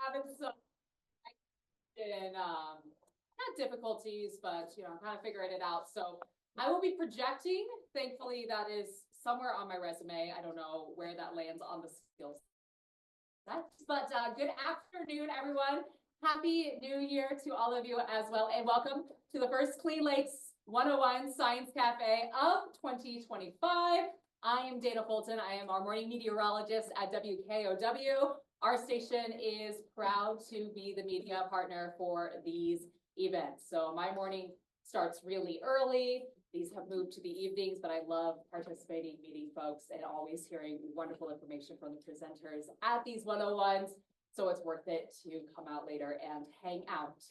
having some not difficulties, but kind of figuring it out. So I will be projecting. Thankfully, that is somewhere on my resume. I don't know where that lands on the skills set, but good afternoon, everyone. Happy New Year to all of you as well, and welcome to the first Clean Lakes 101 Science Cafe of 2025. I am Dana Fulton. I am our morning meteorologist at WKOW. Our station is proud to be the media partner for these events. So my morning starts really early. These have moved to the evenings, but I love participating, meeting folks, and always hearing wonderful information from the presenters at these 101s. So it's worth it to come out later and hang out.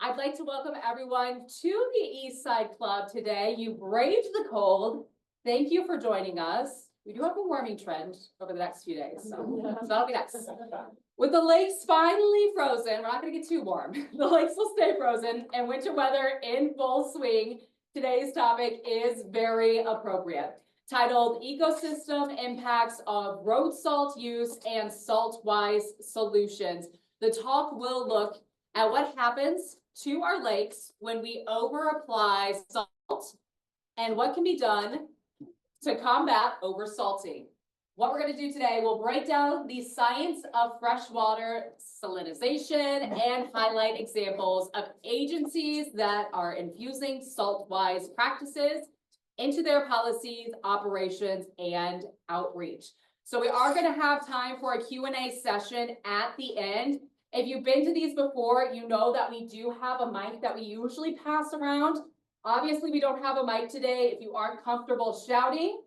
I'd like to welcome everyone to the East Side Club today. You braved the cold. Thank you for joining us. We do have a warming trend over the next few days, so that'll be nice. With the lakes finally frozen, we're not going to get too warm. The lakes will stay frozen and winter weather in full swing. Today's topic is very appropriate. Titled Ecosystem Impacts of Road Salt Use and Salt-Wise Solutions. The talk will look at what happens to our lakes when we over-apply salt and what can be done to combat oversalting. What we're going to do today, we'll break down the science of freshwater salinization and highlight examples of agencies that are infusing salt-wise practices into their policies, operations, and outreach. So we are going to have time for a Q&A session at the end. If you've been to these before, you know that we do have a mic that we usually pass around. Obviously, we don't have a mic today. If you aren't comfortable shouting,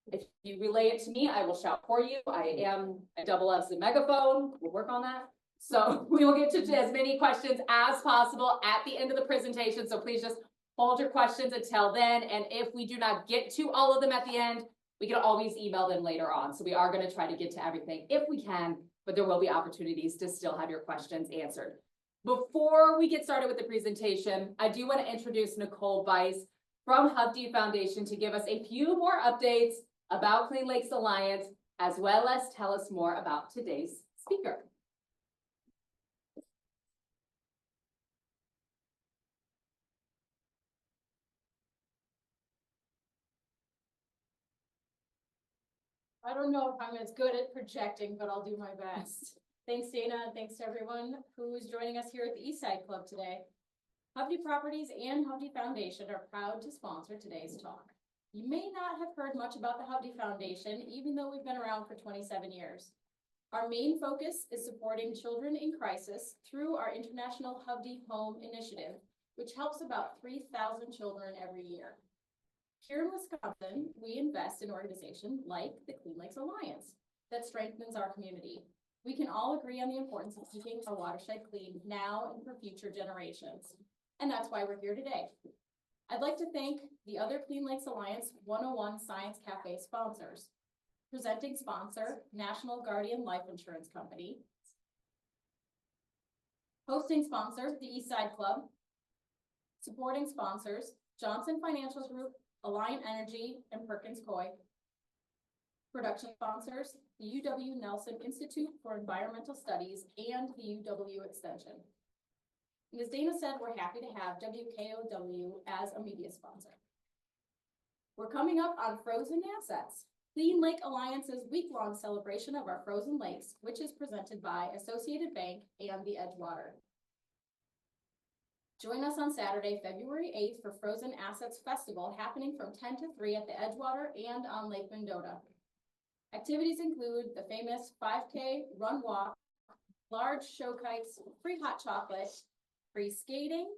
if you relay it to me, I will shout for you. I am a double as a megaphone. We'll work on that. So we will get to as many questions as possible at the end of the presentation. So please just hold your questions until then. And if we do not get to all of them at the end, we can always email them later on. So we are going to try to get to everything if we can, but there will be opportunities to still have your questions answered. Before we get started with the presentation, I do want to introduce Nicole Weiss from Hovde Foundation to give us a few more updates about Clean Lakes Alliance, as well as tell us more about today's speaker. I don't know if I'm as good at projecting, but I'll do my best. Thanks, Dana, and thanks to everyone who's joining us here at the Eastside Club today. Hovde Properties and Hovde Foundation are proud to sponsor today's talk. You may not have heard much about the Hovde Foundation, even though we've been around for 27 years. Our main focus is supporting children in crisis through our International Hovde Home Initiative, which helps about 3,000 children every year. Here in Wisconsin, we invest in organizations like the Clean Lakes Alliance that strengthens our community. We can all agree on the importance of keeping our watershed clean now and for future generations. And that's why we're here today. I'd like to thank the other Clean Lakes Alliance 101 Science Cafe sponsors. Presenting sponsor, National Guardian Life Insurance Company. Hosting sponsor, the Eastside Club. Supporting sponsors, Johnson Financial Group, Alliant Energy, and Perkins Coie. Production sponsors, the UW Nelson Institute for Environmental Studies and the UW Extension. And as Dana said, we're happy to have WKOW as a media sponsor. We're coming up on Frozen Assets, Clean Lake Alliance's week-long celebration of our frozen lakes, which is presented by Associated Bank and the Edgewater. Join us on Saturday, February 8th for Frozen Assets Festival happening from 10 to 3 at the Edgewater and on Lake Mendota. Activities include the famous 5K run walk, large show kites, free hot chocolate, free skating,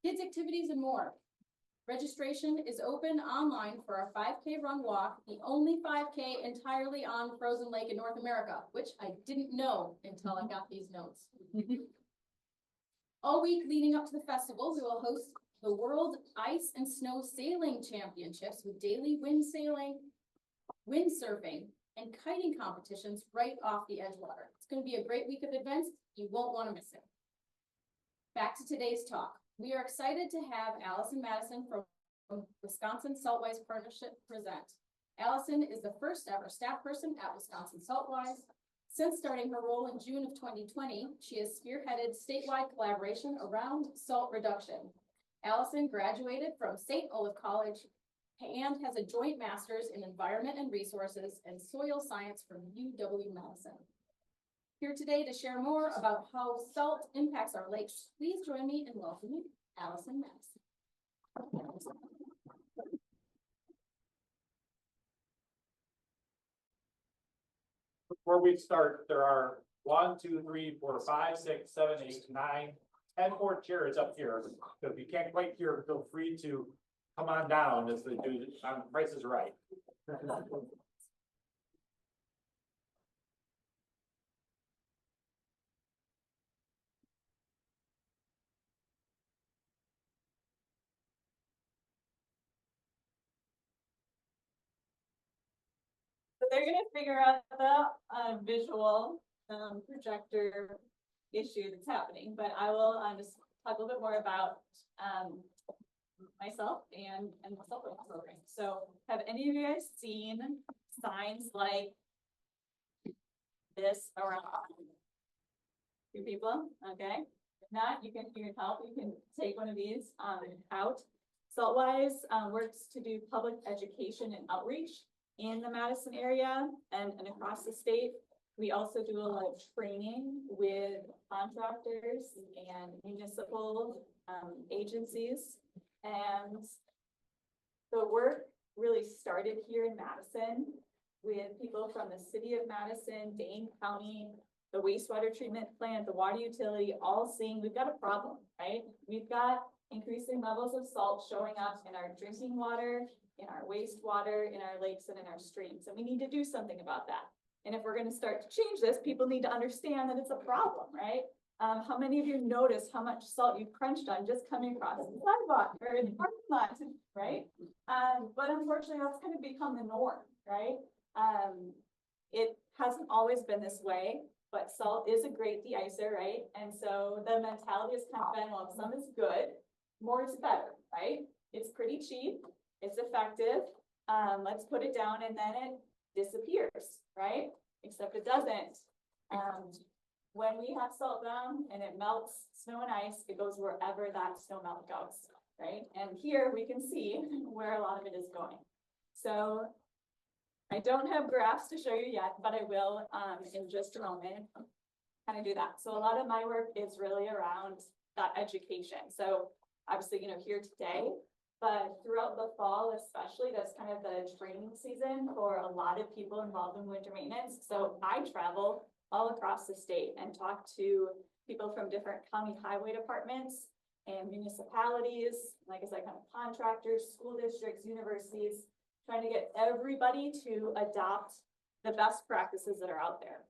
kids activities, and more. Registration is open online for our 5K run walk, the only 5K entirely on frozen lake in North America, which I didn't know until I got these notes. All week leading up to the festival, we will host the World Ice and Snow Sailing Championships with daily wind sailing, windsurfing, and kiting competitions right off the Edgewater. It's going to be a great week of events. You won't want to miss it. Back to today's talk. We are excited to have Allison Madison from Wisconsin Saltwise Partnership present. Allison is the first ever staff person at Wisconsin Saltwise. Since starting her role in June of 2020, she has spearheaded statewide collaboration around salt reduction. Allison graduated from St. Olaf College and has a joint master's in environment and resources and soil science from UW-Madison. Here today to share more about how salt impacts our lakes, please join me in welcoming Allison Madison. Before we start, there are 1, 2, 3, 4, 5, 6, 7, 8, 9, 10 more chairs up here. So if you can't quite hear, feel free to come on down as they do on Price is Right. So they're gonna figure out the visual projector issue that's happening, but I will just talk a little bit more about myself and the salt program. So have any of you guys seen signs like this around? You people, okay? If not, you can, if you need help, you can take one of these out. Saltwise works to do public education and outreach in the Madison area and across the state. We also do a lot of training with contractors and municipal agencies. And the work really started here in Madison with people from the city of Madison, Dane County, the wastewater treatment plant, the water utility, all seeing we've got a problem, right? We've got increasing levels of salt showing up in our drinking water, in our wastewater, in our lakes, and in our streams. And we need to do something about that. And if we're going to start to change this, people need to understand that it's a problem, right? How many of you notice how much salt you crunched on just coming across the sidewalk or in the parking lot, right? But unfortunately, that's kind of become the norm, right? It hasn't always been this way, but salt is a great de-icer, right? And so the mentality has kind of been, well, if some is good, more is better, right? It's pretty cheap, it's effective. Let's put it down and then it disappears, right? Except it doesn't. When we have salt down and it melts snow and ice, it goes wherever that snow melt goes, right? And here we can see where a lot of it is going. So I don't have graphs to show you yet, but I will in just a moment kind of do that. So a lot of my work is really around that education. So obviously, you know, here today, but throughout the fall, especially, that's kind of the training season for a lot of people involved in winter maintenance. So I travel all across the state and talk to people from different county highway departments and municipalities, like I said, kind of contractors, school districts, universities, trying to get everybody to adopt the best practices that are out there.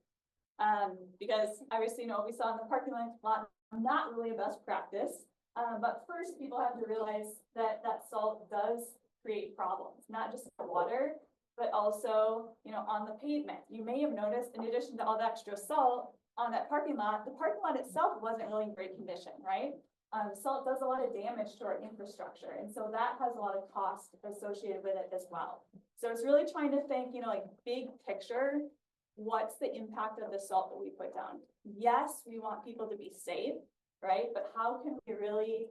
Because obviously, you know, we saw in the parking lot, not really a best practice. But first, people have to realize that salt does create problems, not just for water, but also, you know, on the pavement. You may have noticed, in addition to all the extra salt on that parking lot, the parking lot itself wasn't really in great condition, right? Salt does a lot of damage to our infrastructure, and so that has a lot of cost associated with it as well. So it's really trying to think, you know, like big picture, what's the impact of the salt that we put down? Yes, we want people to be safe, right? But how can we really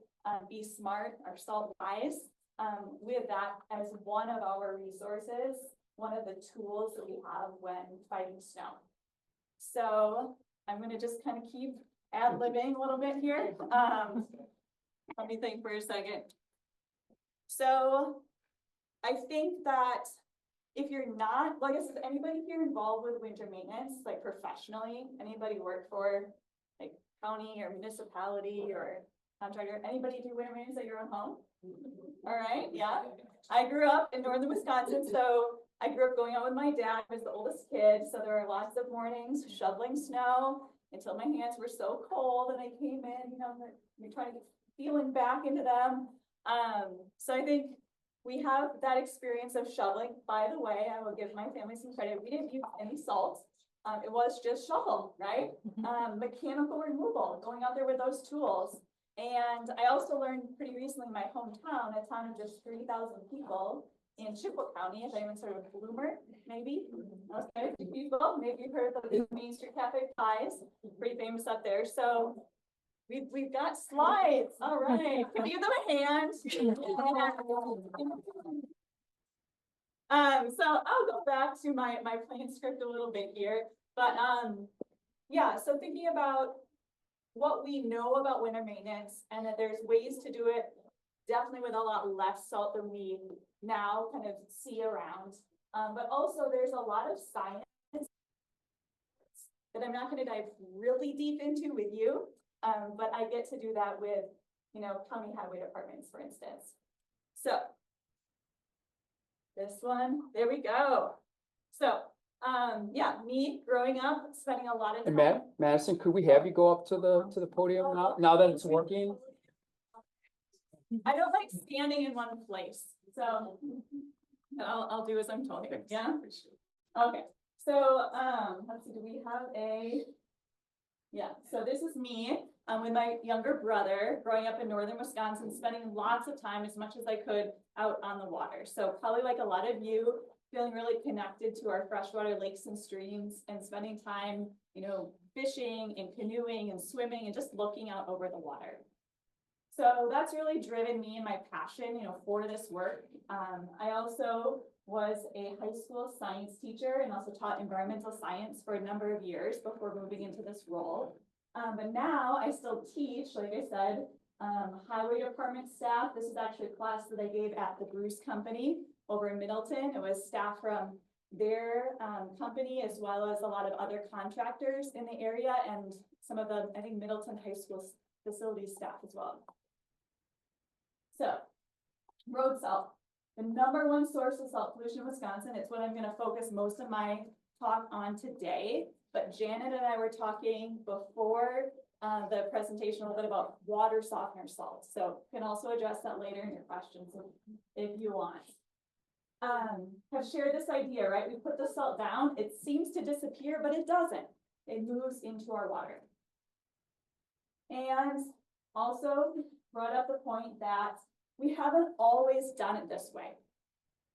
be smart or salt wise with that as one of our resources, one of the tools that we have when fighting snow? So I'm going to just kind of keep ad-libbing a little bit here. Let me think for a second. So I think that if you're not, like I said, anybody here involved with winter maintenance, like professionally, anybody work for like county or municipality or contractor, anybody do winter maintenance at your own home? All right, yeah. I grew up in northern Wisconsin, so I grew up going out with my dad. I was the oldest kid, so there were lots of mornings shoveling snow until my hands were so cold and I came in, you know, you're trying to get feeling back into them. So I think we have that experience of shoveling. By the way, I will give my family some credit. We didn't use any salt. It was just shovel, right? Mechanical removal, going out there with those tools. And I also learned pretty recently in my hometown, a town of just 3,000 people in Chippewa County, if anyone's heard of Bloomer, maybe. Okay, a few people, maybe you've heard of the Main Street Cafe pies, pretty famous up there. So we've got slides. All right, can we give them a hand? So I'll go back to my plain script a little bit here, but yeah, so thinking about what we know about winter maintenance and that there's ways to do it definitely with a lot less salt than we now kind of see around. But also there's a lot of science that I'm not going to dive really deep into with you. But I get to do that with, county highway departments, for instance. So this one, there we go. So, yeah, me growing up, spending a lot of And time. Madison, could we have you go up to the podium now that it's working? I don't like standing in one place, so I'll do as I'm told here, yeah? Okay, so, let's see, do we have yeah, so this is me, with my younger brother, growing up in northern Wisconsin, spending lots of time, as much as I could, out on the water. So probably like a lot of you, feeling really connected to our freshwater lakes and streams and spending time, fishing and canoeing and swimming and just looking out over the water. So that's really driven me and my passion, for this work. I also was a high school science teacher and also taught environmental science for a number of years before moving into this role. But now I still teach, like I said, highway department staff. This is actually a class that I gave at the Breas company over in Middleton. It was staff from their company, as well as a lot of other contractors in the area and some of the, I think, Middleton High School facilities staff as well. So, road salt, the #1 source of salt pollution in Wisconsin. It's what I'm going to focus most of my talk on today. But Janet and I were talking before the presentation a little bit about water softener salts. So you can also address that later in your questions if you want. Have shared this idea, right? We put the salt down, it seems to disappear, but it doesn't. It moves into our water. And also brought up the point that we haven't always done it this way.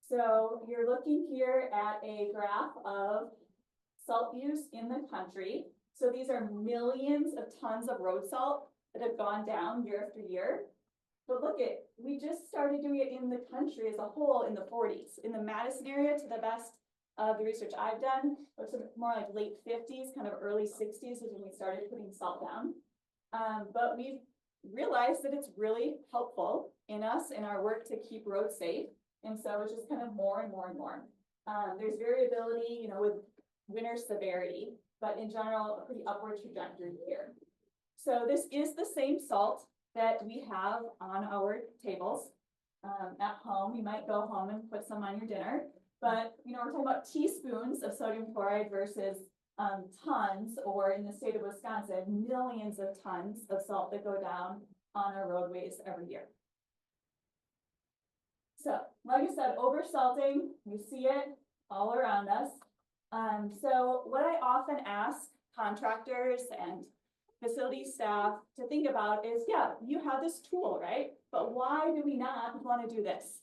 So you're looking here at a graph of salt use in the country. So these are millions of tons of road salt that have gone down year after year. But look we just started doing it in the country as a whole in the 40s. In the Madison area, to the best of the research I've done, it was more like late 50s, kind of early 60s is when we started putting salt down. But we've realized that it's really helpful in our work to keep roads safe. And so it's just kind of more and more and more. There's variability, with winter severity, but in general, a pretty upward trajectory here. So this is the same salt that we have on our tables at home. You might go home and put some on your dinner, but we're talking about teaspoons of sodium chloride versus tons, or in the state of Wisconsin, millions of tons of salt that go down on our roadways every year. So, like I said, oversalting, you see it all around us. So what I often ask contractors and facility staff to think about is, yeah, you have this tool, right? But why do we not want to do this?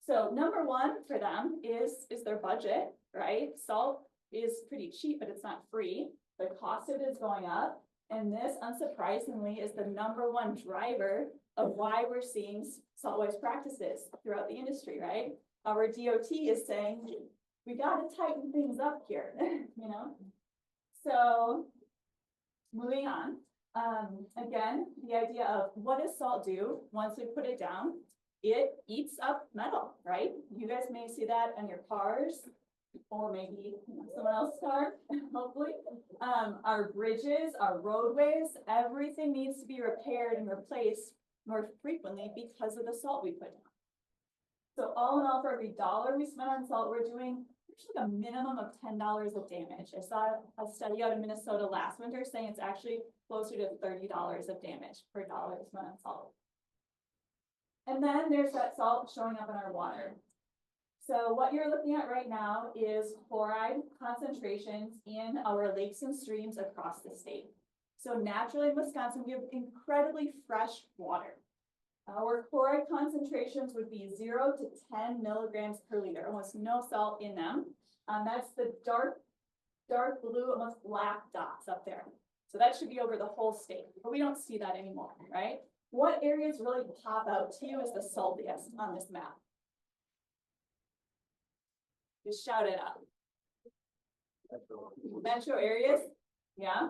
So #1 for them is their budget, right? Salt is pretty cheap, but it's not free. The cost of it is going up. And this, unsurprisingly, is the #1 driver of why we're seeing salt waste practices throughout the industry, right? Our DOT is saying, we got to tighten things up here, So moving on, again, the idea of what does salt do once we put it down? It eats up metal, right? You guys may see that in your cars, or maybe someone else's car, hopefully. Our bridges, our roadways, everything needs to be repaired and replaced more frequently because of the salt we put down. So all in all, for every $1 we spend on salt, we're doing actually a minimum of $10 of damage. I saw a study out of Minnesota last winter saying it's actually closer to $30 of damage per $1 spent on salt. And then there's that salt showing up in our water. So what you're looking at right now is chloride concentrations in our lakes and streams across the state. So naturally in Wisconsin, we have incredibly fresh water. Our chloride concentrations would be 0 to 10 milligrams per liter, almost no salt in them. That's the dark blue, almost black dots up there. So that should be over the whole state, but we don't see that anymore, right? What areas really pop out to you as the saltiest on this map? Just shout it out. Metro areas, yeah.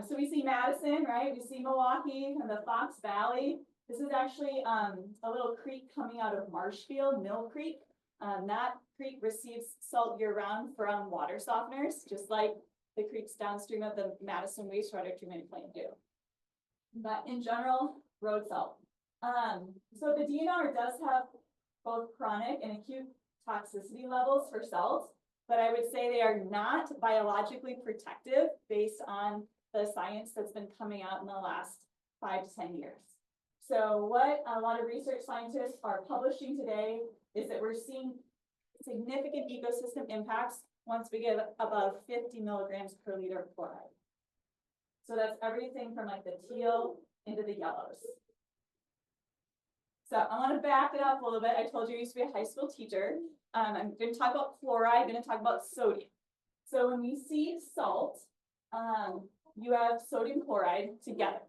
So we see Madison, right? We see Milwaukee and the Fox Valley. This is actually a little creek coming out of Marshfield, Mill Creek. That creek receives salt year round from water softeners, just like the creeks downstream of the Madison wastewater treatment plant do. But in general, road salt. So the DNR does have both chronic and acute toxicity levels for salts, but I would say they are not biologically protective based on the science that's been coming out in the last 5 to 10 years. So what a lot of research scientists are publishing today is that we're seeing significant ecosystem impacts once we get above 50 milligrams per liter of chloride. So that's everything from like the teal into the yellows. So I want to back it up a little bit. I told you I used to be a high school teacher. I'm going to talk about chloride, I'm going to talk about sodium. So when we see salt, you have sodium chloride together.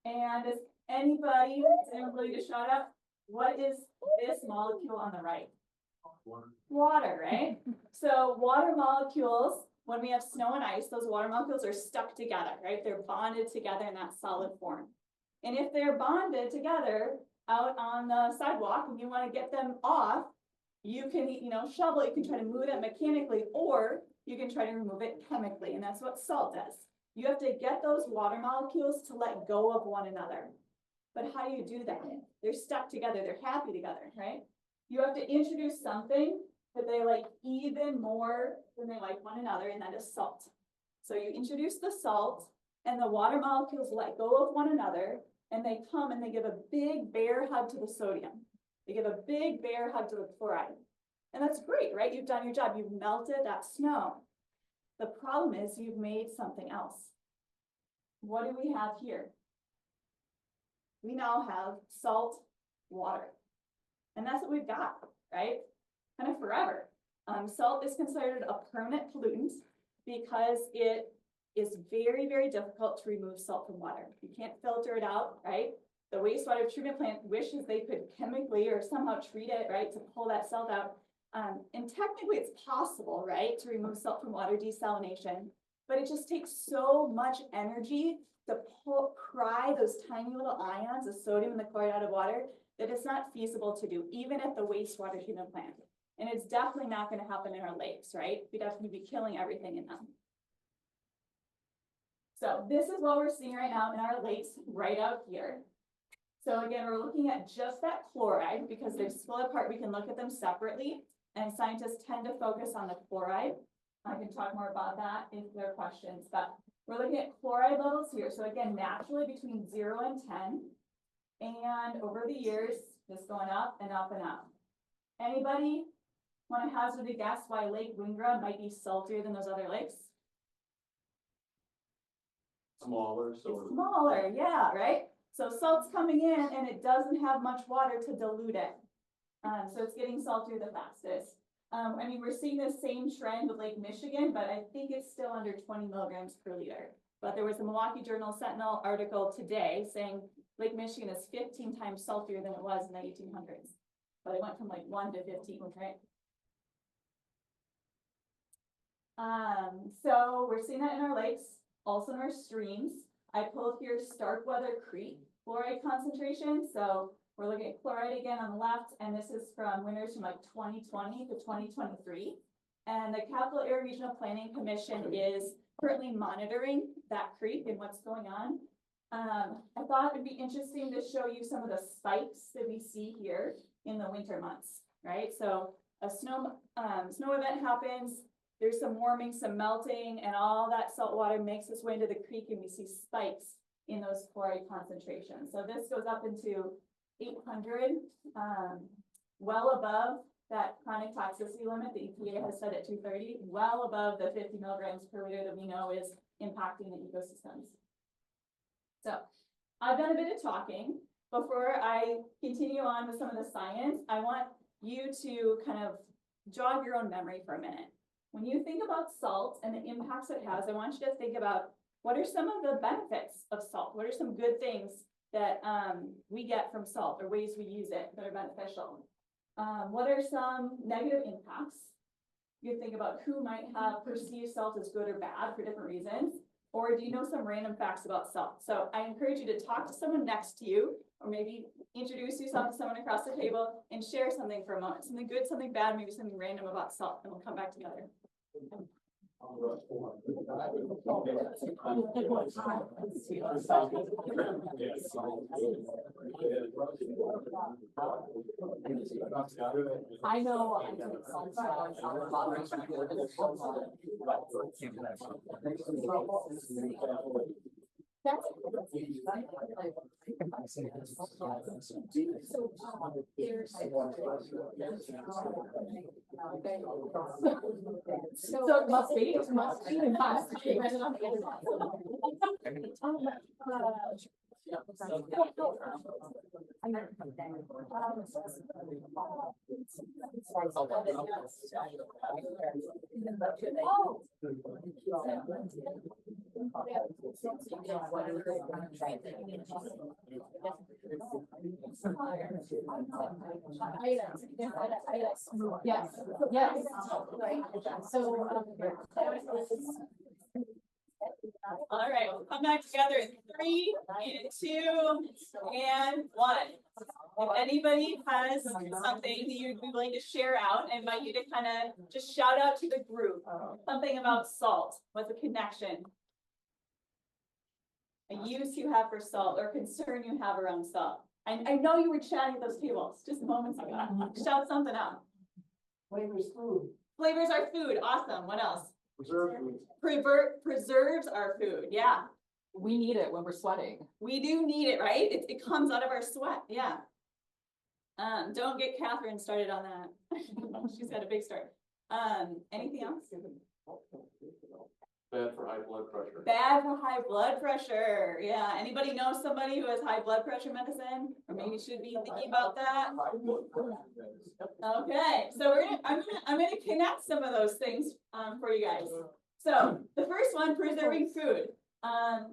And is anybody to shout out, what is this molecule on the right? Water, right? So water molecules, when we have snow and ice, those water molecules are stuck together, right? They're bonded together in that solid form. And if they're bonded together out on the sidewalk and you want to get them off, you can, shovel, you can try to move it mechanically, or you can try to remove it chemically. And that's what salt does. You have to get those water molecules to let go of one another. But how do you do that? They're stuck together, they're happy together, right? You have to introduce something that they like even more than they like one another, and that is salt. So you introduce the salt, and the water molecules let go of one another, and they come and they give a big bear hug to the sodium. They give a big bear hug to the chloride. And that's great, right? You've done your job. You've melted that snow. The problem is you've made something else. What do we have here? We now have salt water. And that's what we've got, right? Kind of forever. Salt is considered a permanent pollutant because it is very, very difficult to remove salt from water. You can't filter it out, right? The wastewater treatment plant wishes they could chemically or somehow treat it, right, to pull that salt out. And technically it's possible, right, to remove salt from water, desalination, but it just takes so much energy to pry those tiny little ions of sodium and the chloride out of water that it's not feasible to do, even at the wastewater treatment plant. And it's definitely not going to happen in our lakes, right? We'd definitely be killing everything in them. So this is what we're seeing right now in our lakes right out here. So again, we're looking at just that chloride because they're split apart. We can look at them separately, and scientists tend to focus on the chloride. I can talk more about that if there are questions, but we're looking at chloride levels here. So again, naturally between 0 and 10, and over the years, just going up and up and up. Anybody want to hazard a guess why Lake Wingra might be saltier than those other lakes? Smaller, so It's smaller, yeah, right? So salt's coming in and it doesn't have much water to dilute it. So it's getting saltier the fastest. I mean, we're seeing the same trend with Lake Michigan, but I think it's still under 20 milligrams per liter. But there was a Milwaukee Journal Sentinel article today saying Lake Michigan is 15 times saltier than it was in the 1800s. But it went from like 1 to 15, right? So we're seeing that in our lakes, also in our streams. I pulled here Starkweather Creek chloride concentration. So we're looking at chloride again on the left, and this is from winters from like 2020 to 2023. And the Capital Area Regional Planning Commission is currently monitoring that creek and what's going on. I thought it'd be interesting to show you some of the spikes that we see here in the winter months, right? So a snow event happens, there's some warming, some melting, and all that salt water makes its way into the creek, and we see spikes in those chloride concentrations. So this goes up into 800, well above that chronic toxicity limit. The EPA has set at 230, well above the 50 milligrams per liter that we know is impacting the ecosystems. So I've done a bit of talking, before I continue on with some of the science, I want you to kind of jog your own memory for a minute. When you think about salt and the impacts it has, I want you to think about what are some of the benefits of salt? What are some good things that we get from salt or ways we use it that are beneficial? What are some negative impacts? You can think about who might have perceived salt as good or bad for different reasons. Or do you know some random facts about salt? So I encourage you to talk to someone next to you, or maybe introduce yourself to someone across the table and share something for a moment. Something good, something bad, maybe something random about salt, and we'll come back together. I know. So it must be, it must be. Yes, yes. So, All right, we'll come back together in 3, and 2, and 1. If anybody has something that you'd be willing to share out, I invite you to kind of just shout out to the group. Something about salt, what's a connection? A use you have for salt or concern you have around salt. I know you were chatting at those tables just moments ago. Shout something out. Flavors food. Flavors our food, awesome. What else? Preserve food. Preserves our food, yeah. We need it when we're sweating. We do need it, right? It comes out of our sweat, yeah. Don't get Catherine started on that. She's got a big start. Anything else? Bad for high blood pressure. Bad for high blood pressure. Yeah. Anybody know somebody who has high blood pressure medicine? Or maybe should be thinking about that? Okay. So I'm gonna connect some of those things for you guys. So the first one, preserving food.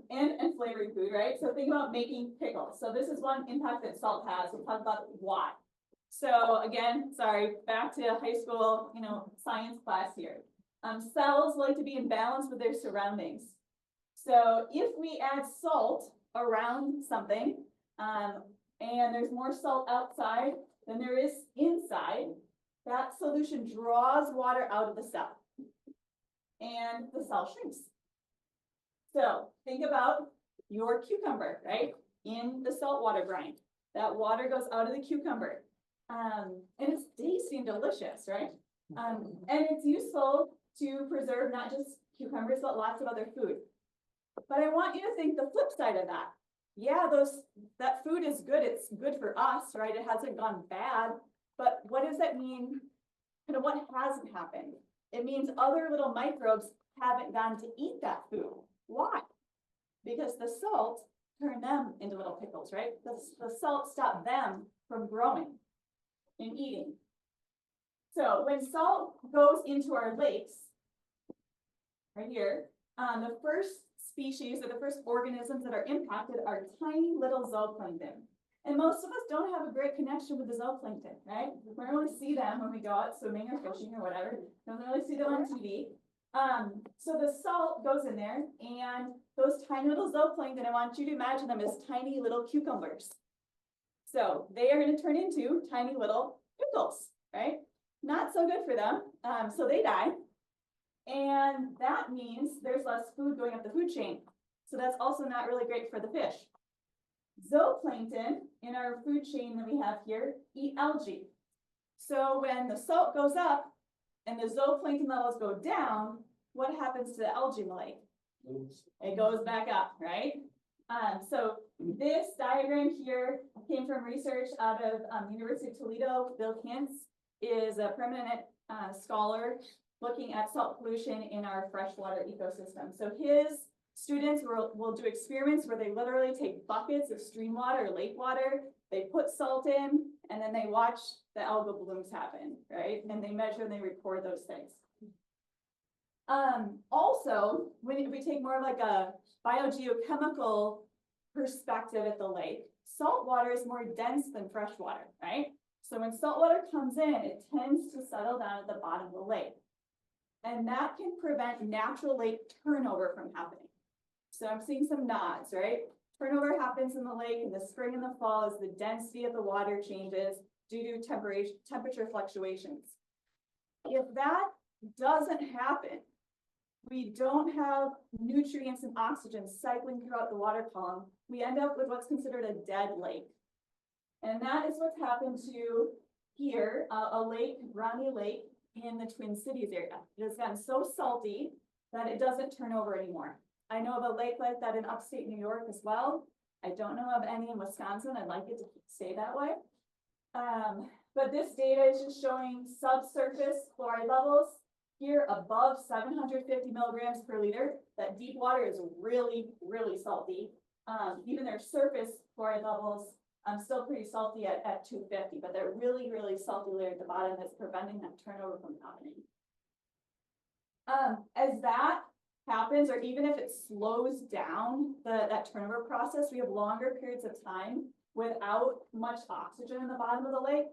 And flavoring food, right? So think about making pickles. So this is one impact that salt has. We'll talk about why. So again, sorry, back to high school, science class here. Cells like to be in balance with their surroundings. So if we add salt around something, and there's more salt outside than there is inside, that solution draws water out of the cell. And the cell shrinks. So think about your cucumber, right? In the saltwater brine. That water goes out of the cucumber. And it's tasty and delicious, right? And it's useful to preserve not just cucumbers, but lots of other food. But I want you to think the flip side of that. Yeah, that food is good. It's good for us, right? It hasn't gone bad. But what does that mean? Kind of what hasn't happened? It means other little microbes haven't gone to eat that food. Why? Because the salt turned them into little pickles, right? The salt stopped them from growing and eating. So when salt goes into our lakes, right here, the first species or the first organisms that are impacted are tiny little zooplankton. And most of us don't have a great connection with the zooplankton, right? We don't really see them when we go out swimming or fishing or whatever. Don't really see them on TV. So the salt goes in there, and those tiny little zooplankton, I want you to imagine them as tiny little cucumbers. So they are going to turn into tiny little pickles, right? Not so good for them, so they die. And that means there's less food going up the food chain. So that's also not really great for the fish. Zooplankton in our food chain that we have here eat algae. So when the salt goes up and the zooplankton levels go down, what happens to the algae in the lake? It goes back up, right? So this diagram here came from research out of University of Toledo. Bill Kintz is a permanent scholar looking at salt pollution in our freshwater ecosystem. So his students will do experiments where they literally take buckets of stream water or lake water, they put salt in, and then they watch the algal blooms happen, right? And they measure and they record those things. Also, when we take more of like a biogeochemical perspective at the lake, salt water is more dense than fresh water, right? So when salt water comes in, it tends to settle down at the bottom of the lake. And that can prevent natural lake turnover from happening. So I'm seeing some nods, right? Turnover happens in the lake in the spring and the fall as the density of the water changes due to temperature fluctuations. If that doesn't happen, we don't have nutrients and oxygen cycling throughout the water column, we end up with what's considered a dead lake. And that is what's happened to here, a lake, Ronnie Lake in the Twin Cities area. It has gotten so salty that it doesn't turn over anymore. I know of a lake like that in upstate New York as well. I don't know of any in Wisconsin. I'd like it to stay that way. But this data is just showing subsurface chloride levels here above 750 milligrams per liter. That deep water is really, really salty. Even their surface chloride levels, still pretty salty at 250, but they're really, really salty layer at the bottom that's preventing that turnover from happening. As that happens, or even if it slows down that turnover process, we have longer periods of time without much oxygen in the bottom of the lake.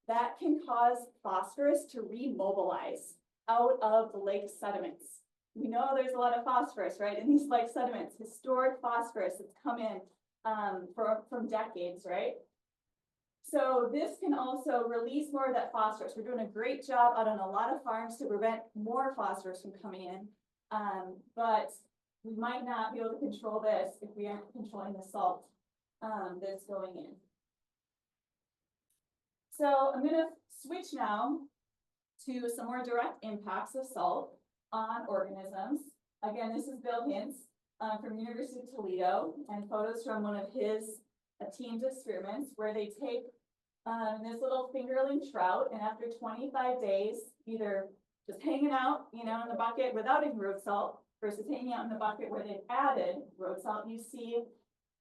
That can cause phosphorus to remobilize out of the lake sediments. We know there's a lot of phosphorus, right, in these lake sediments, historic phosphorus that's come in from decades, right? So this can also release more of that phosphorus. We're doing a great job out on a lot of farms to prevent more phosphorus from coming in. But we might not be able to control this if we aren't controlling the salt that's going in. So I'm gonna switch now to some more direct impacts of salt on organisms. Again, this is Bill Hintz from University of Toledo, and photos from one of his team's experiments where they take this little fingerling trout, and after 25 days, either just hanging out, you know, in the bucket without any road salt versus hanging out in the bucket where they've added road salt, you see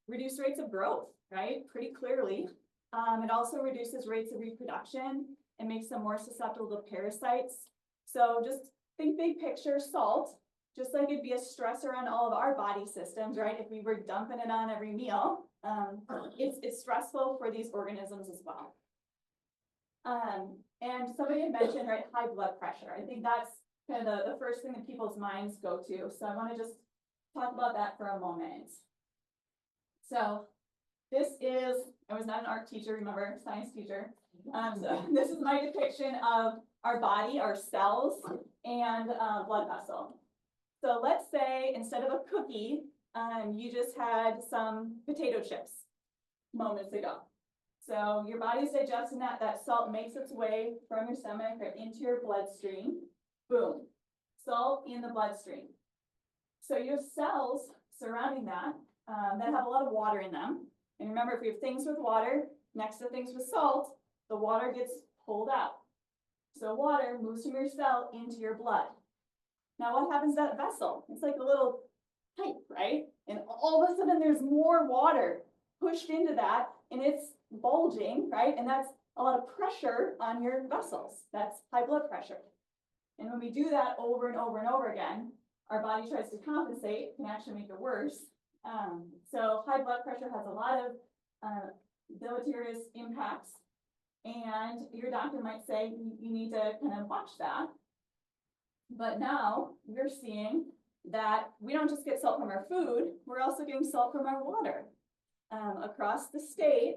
reduced rates of growth, right? Pretty clearly. It also reduces rates of reproduction and makes them more susceptible to parasites. So just think big picture, salt, just like it'd be a stressor on all of our body systems, right? If we were dumping it on every meal, it's stressful for these organisms as well. And somebody had mentioned, right, high blood pressure. I think that's kind of the first thing that people's minds go to. So I want to just talk about that for a moment. So this is, I was not an art teacher, remember, science teacher. So this is my depiction of our body, our cells, and blood vessel. So let's say instead of a cookie, you just had some potato chips moments ago. So your body's digesting that salt makes its way from your stomach or into your bloodstream. Boom, salt in the bloodstream. So you have cells surrounding that that have a lot of water in them. And remember, if we have things with water next to things with salt, the water gets pulled out. So water moves from your cell into your blood. Now what happens to that vessel? It's like a little pipe, right? And all of a sudden there's more water pushed into that and it's bulging, right? And that's a lot of pressure on your vessels. That's high blood pressure. And when we do that over and over and over again, our body tries to compensate, can actually make it worse. So high blood pressure has a lot of deleterious impacts, and your doctor might say you need to kind of watch that. But now we're seeing that we don't just get salt from our food, we're also getting salt from our water. Across the state,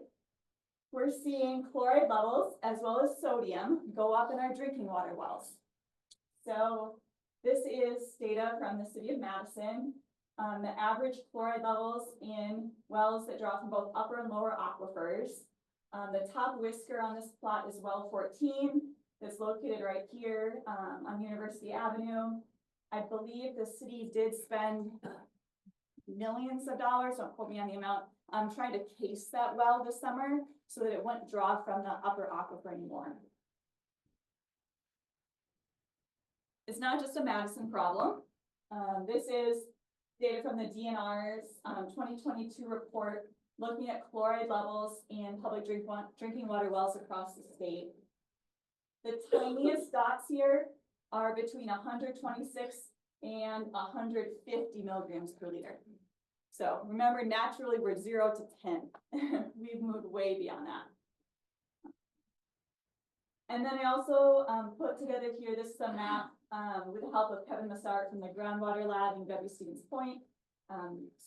we're seeing chloride levels as well as sodium go up in our drinking water wells. So this is data from the city of Madison. The average chloride levels in wells that draw from both upper and lower aquifers. The top whisker on this plot is well 14. That's located right here on University Avenue. I believe the city did spend millions of dollars, don't quote me on the amount, trying to case that well this summer so that it wouldn't draw from the upper aquifer anymore. It's not just a Madison problem. This is data from the DNR's 2022 report looking at chloride levels in public drinking water wells across the state. The tiniest dots here are between 126 and 150 milligrams per liter. So remember, naturally we're 0 to 10. We've moved way beyond that. And then I also put together here, this is a map with the help of Kevin Massart from the groundwater lab in W. Stevens Point,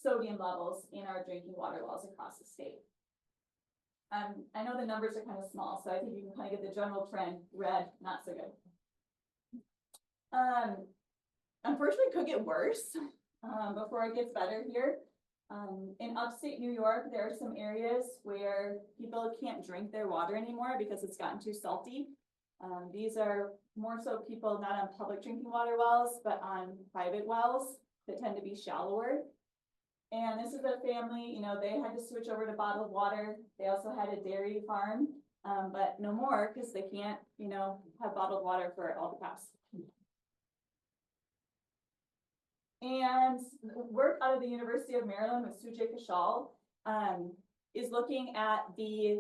sodium levels in our drinking water wells across the state. I know the numbers are kind of small, so I think you can kind of get the general trend. Red, not so good. Unfortunately, it could get worse before it gets better here. In upstate New York, there are some areas where people can't drink their water anymore because it's gotten too salty. These are more so people not on public drinking water wells, but on private wells that tend to be shallower. And this is a family, you know, they had to switch over to bottled water. They also had a dairy farm, but no more because they can't, you know, have bottled water for all the cows. And work out of the University of Maryland with Sujay Kishal is looking at the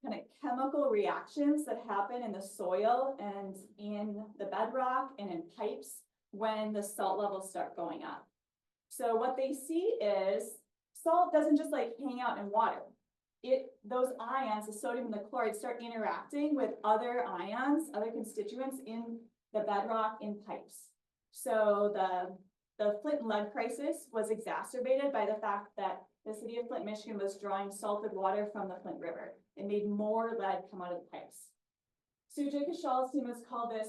kind of chemical reactions that happen in the soil and in the bedrock and in pipes when the salt levels start going up. So what they see is salt doesn't just like hang out in water. Those ions, the sodium and the chloride, start interacting with other ions, other constituents in the bedrock in pipes. So the Flint and lead crisis was exacerbated by the fact that the city of Flint, Michigan was drawing salted water from the Flint River. It made more lead come out of the pipes. Sujay Kishal's team has called this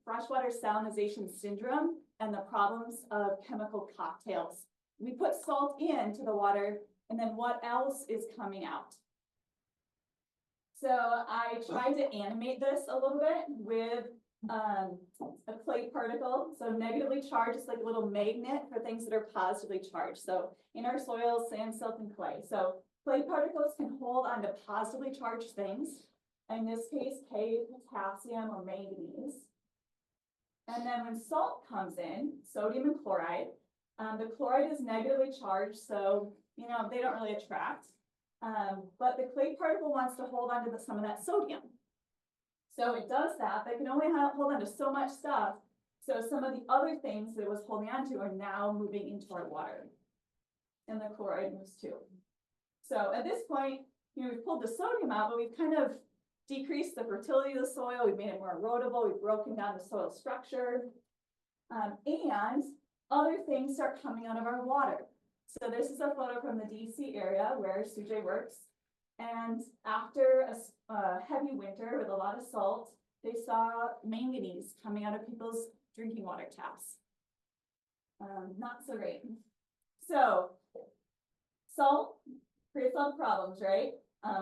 freshwater salinization syndrome and the problems of chemical cocktails. We put salt into the water, and then what else is coming out? So I tried to animate this a little bit with a clay particle. So negatively charged is like a little magnet for things that are positively charged. So in our soil, sand, silt, and clay. So clay particles can hold onto positively charged things. In this case, K, potassium, or manganese. And then when salt comes in, sodium and chloride, the chloride is negatively charged, so you know they don't really attract. But the clay particle wants to hold on to some of that sodium. So it does that, but it can only hold on to so much stuff. So some of the other things that it was holding on to are now moving into our water. And the chloride moves too. So at this point, you know, we've pulled the sodium out, but we've kind of decreased the fertility of the soil. We've made it more erodible. We've broken down the soil structure. And other things start coming out of our water. So this is a photo from the DC area where Sujay works. And after a heavy winter with a lot of salt, they saw manganese coming out of people's drinking water taps. Not so great. So salt creates all the problems, right?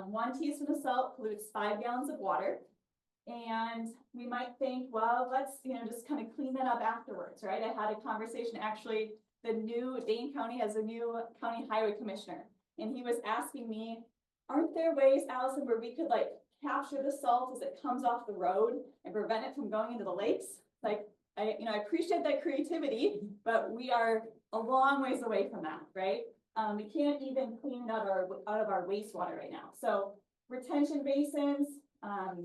1 teaspoon of salt pollutes 5 gallons of water. And we might think, well, let's, you know, just kind of clean that up afterwards, right? I had a conversation, actually, Dane County has a new county highway commissioner. And he was asking me, aren't there ways, Allison, where we could like capture the salt as it comes off the road and prevent it from going into the lakes? Like, I appreciate that creativity, but we are a long ways away from that, right? We can't even clean it out of our wastewater right now. So retention basins,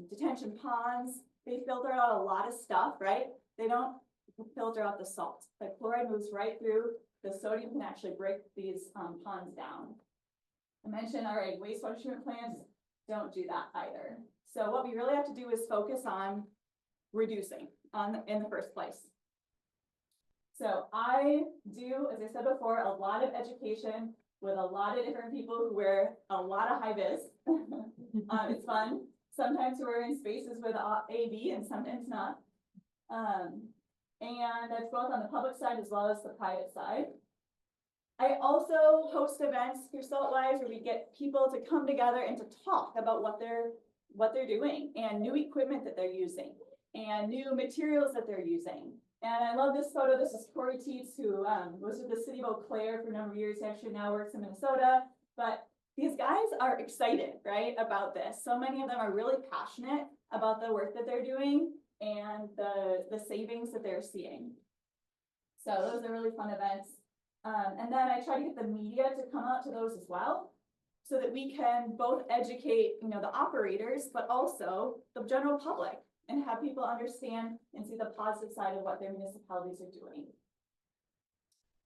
detention ponds, they filter out a lot of stuff, right? They don't filter out the salt. The chloride moves right through. The sodium can actually break these ponds down. I mentioned, all right, wastewater treatment plants don't do that either. So what we really have to do is focus on reducing in the first place. So I do, as I said before, a lot of education with a lot of different people who wear a lot of high vis. It's fun. Sometimes we're in spaces with AV and sometimes not. And that's both on the public side as well as the private side. I also host events through Saltwise where we get people to come together and to talk about what they're doing and new equipment that they're using and new materials that they're using. And I love this photo. This is Corey Teets, who was with the city of Eau Claire for a number of years. He actually now works in Minnesota. But these guys are excited, right, about this. So many of them are really passionate about the work that they're doing and the savings that they're seeing. So those are really fun events. And then I try to get the media to come out to those as well, so that we can both educate, the operators, but also the general public, and have people understand and see the positive side of what their municipalities are doing.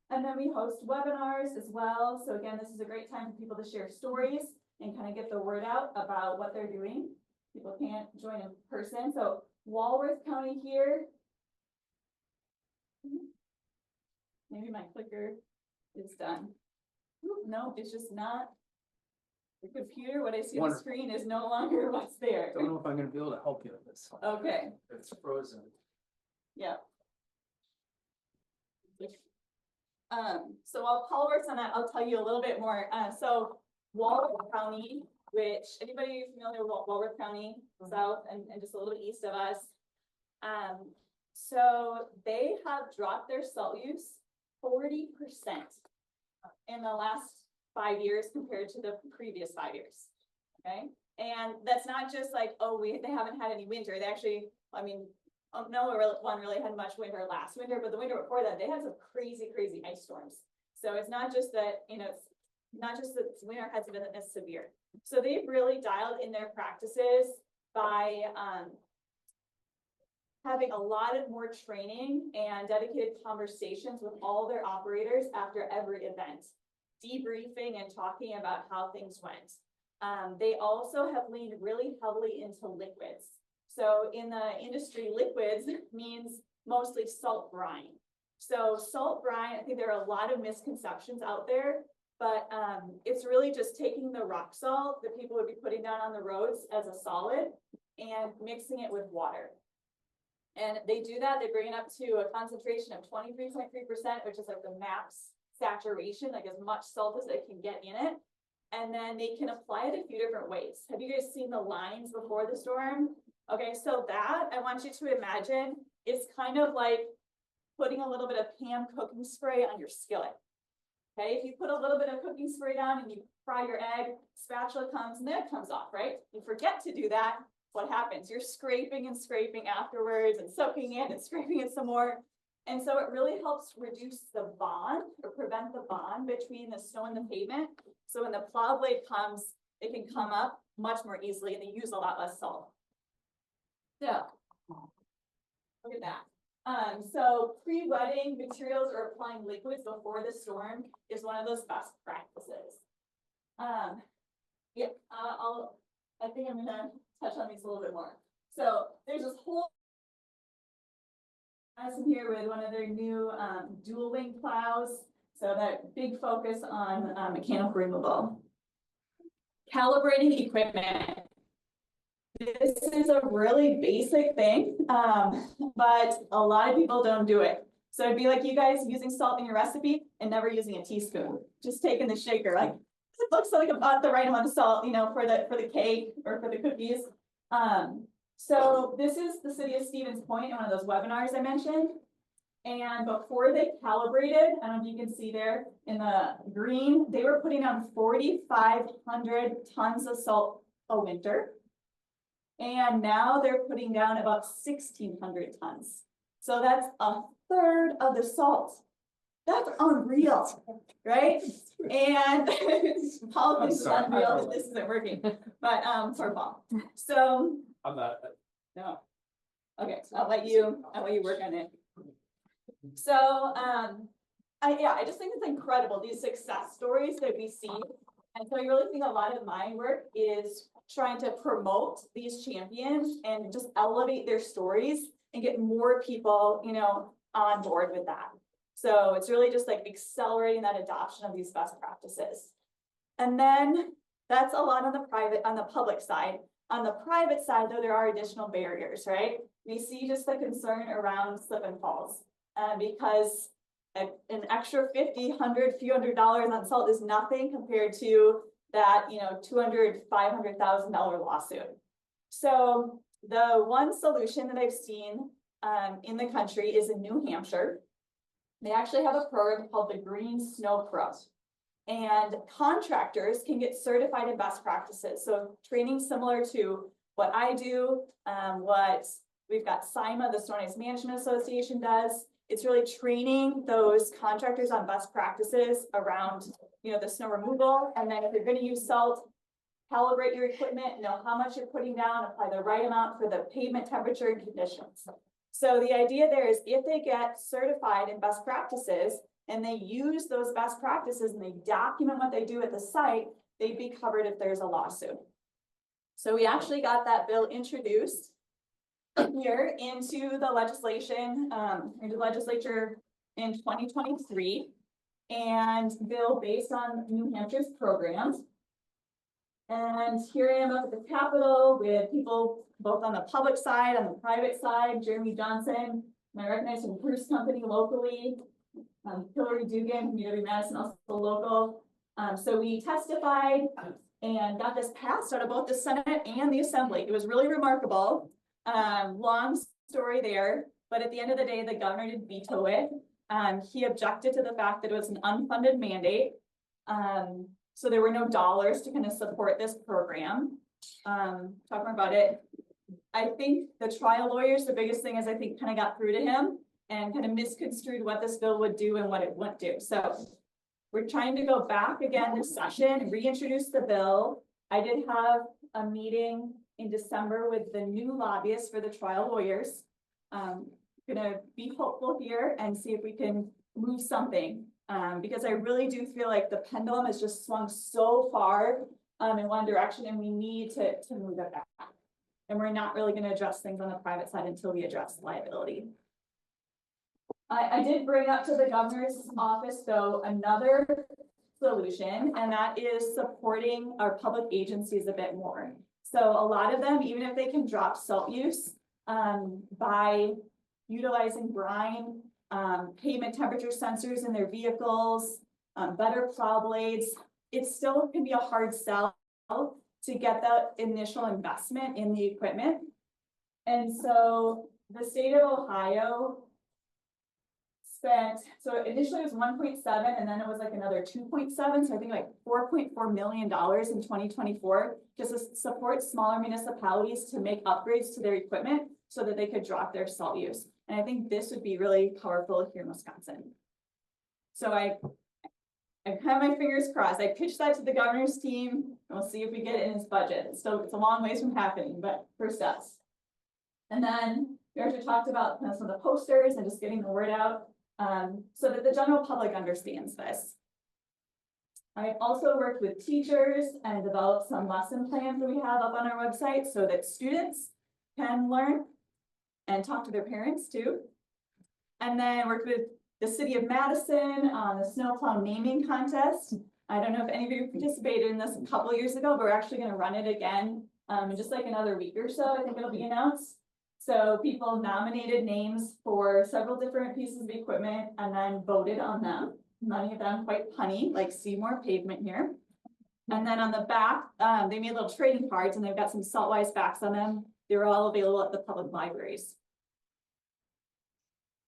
And then we host webinars as well. So again, this is a great time for people to share stories and kind of get the word out about what they're doing. People can't join in person. So Walworth County here. Maybe my clicker is done. No, it's just not. The computer, what I see on the Wonderful. screen is no longer what's there. Don't know if I'm gonna be able to help you with this. Okay, It's frozen. yeah. So while Paul works on that, I'll tell you a little bit more. So Walworth County, which, anybody familiar with Walworth County, south and just a little bit east of us? So they have dropped their salt use 40% in the last 5 years compared to the previous 5 years. Okay, and that's not just like, oh, they haven't had any winter. They actually, no one really had much winter last winter, but the winter before that, they had some crazy ice storms. So it's not just that, it's not just that winter hasn't been as severe. So they've really dialed in their practices by having a lot of more training and dedicated conversations with all their operators after every event, debriefing and talking about how things went. They also have leaned really heavily into liquids. So in the industry, liquids means mostly salt brine. So salt brine, I think there are a lot of misconceptions out there, but it's really just taking the rock salt that people would be putting down on the roads as a solid and mixing it with water. And they do that, they bring it up to a concentration of 23.3%, which is like the max saturation, like as much salt as it can get in it. And then they can apply it a few different ways. Have you guys seen the lines before the storm? Okay, so that, I want you to imagine, it's kind of like putting a little bit of pan cooking spray on your skillet. Okay, if you put a little bit of cooking spray down and you fry your egg, spatula comes and the egg comes off, right? You forget to do that, what happens? You're scraping and scraping afterwards and soaking it and scraping it some more. And so it really helps reduce the bond or prevent the bond between the snow and the pavement. So when the plow blade comes, it can come up much more easily and they use a lot less salt. So, look at that. So pre-wetting materials or applying liquids before the storm is one of those best practices. Yeah, I think I'm gonna touch on these a little bit more. So there's this whole Madison here with one of their new dual wing plows. So that big focus on mechanical removal. Calibrating equipment. This is a really basic thing, but a lot of people don't do it. So it'd be like you guys using salt in your recipe and never using a teaspoon, just taking the shaker. Like it looks like about the right amount of salt, for the cake or for the cookies. So this is the city of Stevens Point in one of those webinars I mentioned. And before they calibrated, I don't know if you can see there in the green, they were putting on 4,500 tons of salt a winter. And now they're putting down about 1,600 tons. So that's a third of the salt. That's unreal, right? And Paul thinks it's unreal that this isn't working, but sorry, Paul. So I'm not. no. Okay, I'll let you work on it. So I just think it's incredible, these success stories that we see. And so I really think a lot of my work is trying to promote these champions and just elevate their stories and get more people, on board with that. So it's really just like accelerating that adoption of these best practices. And then that's a lot on the public side. On the private side, though, there are additional barriers, right? We see just the concern around slip and falls because an extra $50, $100, few $100 on salt is nothing compared to that, $200,000, $500,000 lawsuit. So the one solution that I've seen in the country is in New Hampshire. They actually have a program called the Green Snow Pro. And contractors can get certified in best practices. So training similar to what I do, what we've got SIMA, the Storm Ice Management Association does. it's really training those contractors on best practices around, the snow removal. And then if you're gonna use salt, calibrate your equipment, know how much you're putting down, apply the right amount for the pavement temperature and conditions. So the idea there is if they get certified in best practices and they use those best practices and they document what they do at the site, they'd be covered if there's a lawsuit. So we actually got that bill introduced here into the legislature in 2023, and bill based on New Hampshire's programs. And here I am up at the Capitol with people both on the public side, on the private side, Jeremy Johnson, my recognized from Bruce Company locally, Hillary Dugan from UW Madison, also local. So we testified and got this passed out of both the Senate and the Assembly. It was really remarkable. Long story there, but at the end of the day, the governor did veto it. He objected to the fact that it was an unfunded mandate. So there were no dollars to kind of support this program. Talk more about it. I think the trial lawyers, the biggest thing is I think kind of got through to him and kind of misconstrued what this bill would do and what it wouldn't do. So we're trying to go back again this session, reintroduce the bill. I did have a meeting in December with the new lobbyists for the trial lawyers. Gonna be hopeful here and see if we can move something. Because I really do feel like the pendulum has just swung so far in one direction, and we need to move it back. And we're not really going to address things on the private side until we address liability. I did bring up to the governor's office, though, another solution, and that is supporting our public agencies a bit more. So a lot of them, even if they can drop salt use by utilizing brine, pavement temperature sensors in their vehicles, better plow blades, it still can be a hard sell to get that initial investment in the equipment. And so the state of Ohio spent, so initially it was 1.7 and then it was like another 2.7. So I think like $4.4 million in 2024 just to support smaller municipalities to make upgrades to their equipment so that they could drop their salt use. And I think this would be really powerful here in Wisconsin. So I have my fingers crossed. I pitched that to the governor's team, and we'll see if we get it in his budget. It's a long ways from happening, but first steps. And then we actually talked about some of the posters and just getting the word out so that the general public understands this. I also worked with teachers and developed some lesson plans that we have up on our website so that students can learn and talk to their parents too. And then worked with the city of Madison on the snowplow naming contest. I don't know if any of you participated in this a couple of years ago, but we're actually going to run it again in just like another week or so. I think it'll be announced. So people nominated names for several different pieces of equipment and then voted on them. Many of them quite punny, like Seymour pavement here. And then on the back, they made little trading cards and they've got some Saltwise backs on them. They're all available at the public libraries.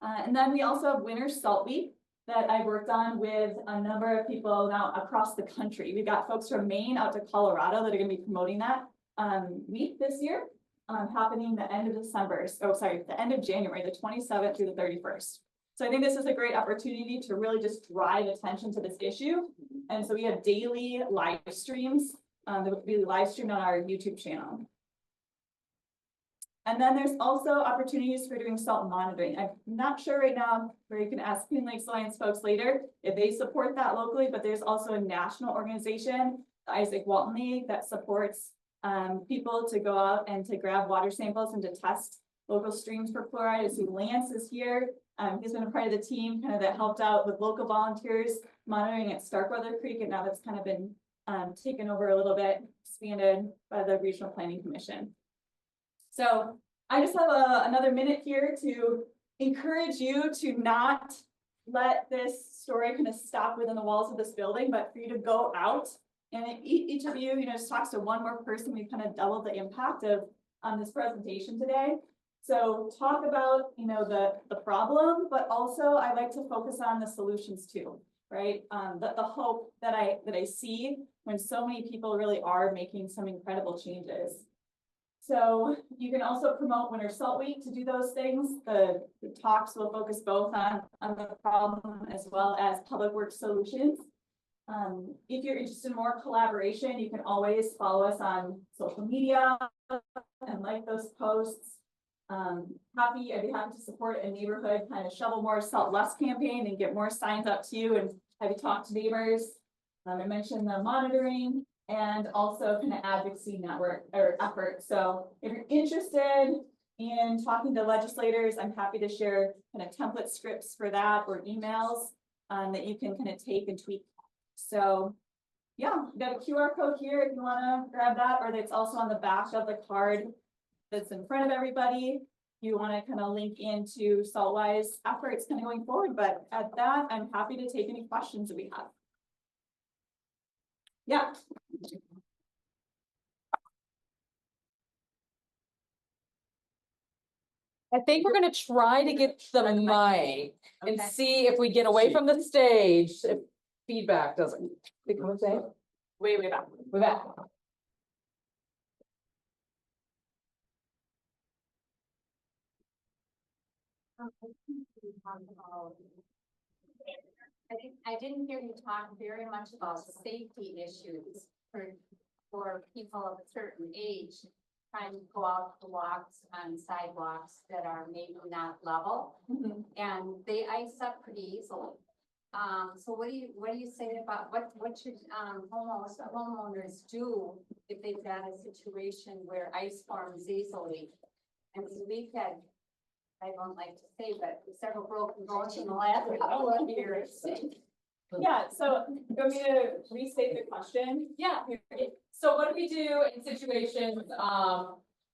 And then we also have Winter Salt Week that I worked on with a number of people now across the country. We've got folks from Maine out to Colorado that are going to be promoting that week this year, happening the end of December. Oh, sorry, the end of January, the 27th through the 31st. So I think this is a great opportunity to really just drive attention to this issue. And so we have daily live streams that will be live streamed on our YouTube channel. And then there's also opportunities for doing salt monitoring. I'm not sure right now where you can ask Clean Lakes Alliance folks later if they support that locally, but there's also a national organization, the Isaac Walton League, that supports people to go out and to grab water samples and to test local streams for fluoride. I see Lance is here. He's been a part of the team kind of that helped out with local volunteers monitoring at Starkweather Creek, and now that's kind of been taken over a little bit, expanded by the Regional Planning Commission. So I just have another minute here to encourage you to not let this story kind of stop within the walls of this building, but for you to go out and each of you, just talks to one more person. We've kind of doubled the impact of this presentation today. So talk about, the problem, but also I like to focus on the solutions too, right? The hope that I see when so many people really are making some incredible changes. So you can also promote Winter Salt Week to do those things. The talks will focus both on the problem as well as public works solutions. If you're interested in more collaboration, you can always follow us on social media and like those posts. I'd be happy to support a neighborhood kind of shovel more, salt less campaign and get more signs out to you and have you talk to neighbors. I mentioned the monitoring and also kind of advocacy network or effort. So if you're interested in talking to legislators, I'm happy to share kind of template scripts for that or emails that you can kind of take and tweak. So yeah, got a QR code here if you want to grab that, or it's also on the back of the card that's in front of everybody. You want to kind of link into SaltWise efforts kind of going forward. But at that, I'm happy to take any questions that we have. Yeah. I think we're gonna try to get the mic and see if we get away from the stage, if feedback doesn't. Come and say, Way back. we're back. I didn't hear you talk very much about safety issues for people of a certain age trying to go out to walks on sidewalks that are maybe not level, and they ice up pretty easily. So what do you say about what should homeowners do if they've got a situation where ice forms easily? And we've had, I don't like to say, but several broken bones in the last couple of years. Yeah, so you want me to restate the question? Yeah, so what do we do in situations,